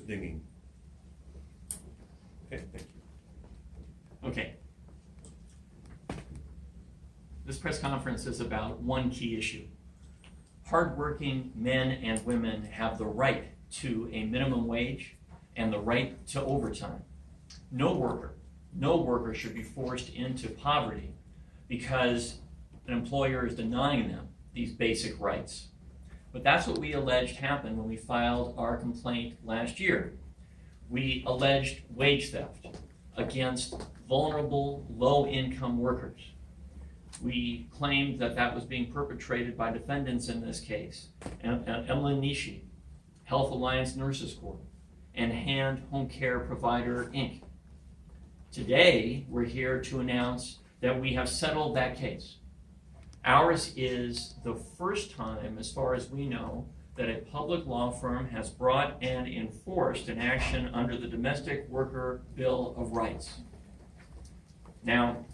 dinging. Okay, thank you. Okay. This press conference is about one key issue. Hardworking men and women have the right to a minimum wage and the right to overtime. No worker should be forced into poverty because an employer is denying them these basic rights. But that's what we alleged happened when we filed our complaint last year. We alleged wage theft against vulnerable, low-income workers. We claimed that that was being perpetrated by defendants in this case, Emlyn Nishi, Health Alliance Nurses Corps, and Hand Homecare Provider, Inc. Today, we're here to announce that we have settled that case. Ours is the first time, as far as we know, that a public law firm has brought and enforced an action under the Domestic Worker Bill of Rights. Now,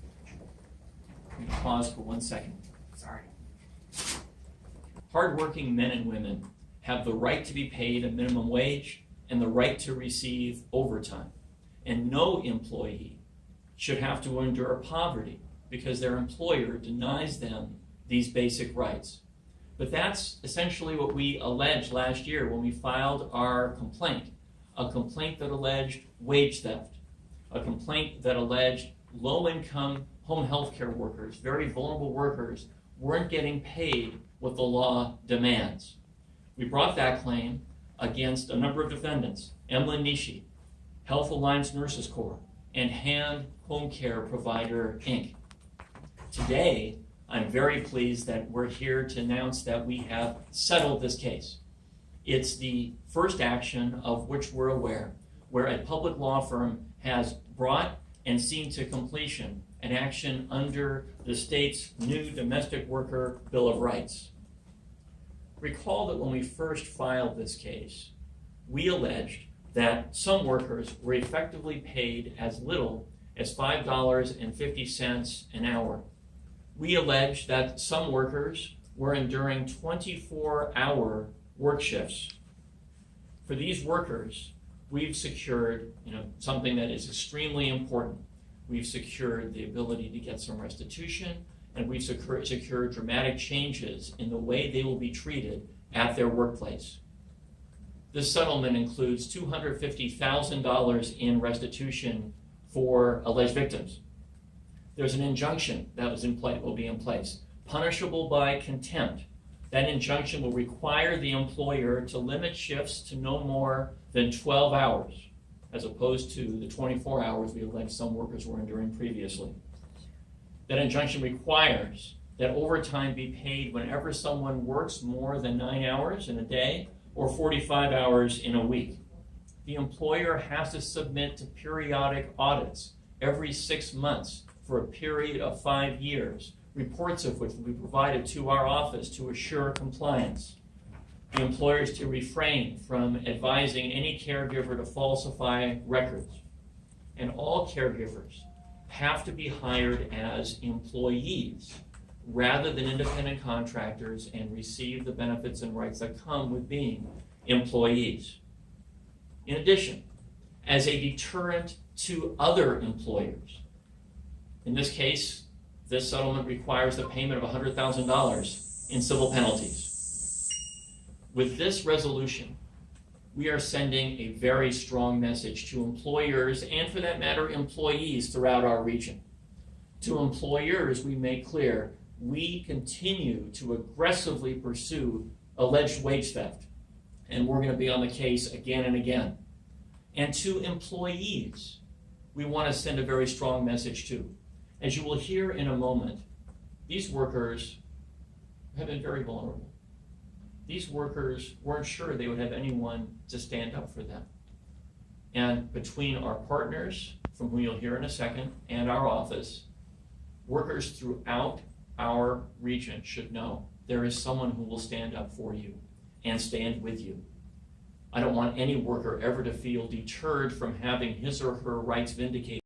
let me pause for 1 second. Sorry. Hardworking men and women have the right to be paid a minimum wage and the right to receive overtime. And no employee should have to endure poverty because their employer denies them these basic rights. But that's essentially what we alleged last year when we filed our complaint, a complaint that alleged wage theft, a complaint that alleged low-income home health care workers, very vulnerable workers, weren't getting paid what the law demands. We brought that claim against a number of defendants, Emlyn Nishi, Health Alliance Nurses Corps, and Hand Homecare Provider, Inc. Today, I'm very pleased that we're here to announce that we have settled this case. It's the first action of which we're aware, where a public law firm has brought and seen to completion an action under the state's new Domestic Worker Bill of Rights. Recall that when we first filed this case, we alleged that some workers were effectively paid as little as $5.50 an hour. We alleged that some workers were enduring 24-hour work shifts. For these workers, we've secured something that is extremely important. We've secured the ability to get some restitution, and we've secured dramatic changes in the way they will be treated at their workplace. This settlement includes $250,000 in restitution for alleged victims. There's an injunction that will be in place, punishable by contempt. That injunction will require the employer to limit shifts to no more than 12 hours, as opposed to the 24 hours we alleged some workers were enduring previously. That injunction requires that overtime be paid whenever someone works more than 9 hours in a day or 45 hours in a week. The employer has to submit to periodic audits every 6 months for a period of 5 years, reports of which will be provided to our office to assure compliance. The employer is to refrain from advising any caregiver to falsify records. And all caregivers have to be hired as employees rather than independent contractors and receive the benefits and rights that come with being employees. In addition, as a deterrent to other employers, in this case, this settlement requires the payment of $100,000 in civil penalties. With this resolution, we are sending a very strong message to employers and, for that matter, employees throughout our region. To employers, we make clear we continue to aggressively pursue alleged wage theft, and we're going to be on the case again and again. And to employees, we want to send a very strong message too. As you will hear in a moment, these workers have been very vulnerable. These workers weren't sure they would have anyone to stand up for them. And between our partners, from whom you'll hear in a second, and our office, workers throughout our region should know there is someone who will stand up for you and stand with you. I don't want any worker ever to feel deterred from having his or her rights vindicated.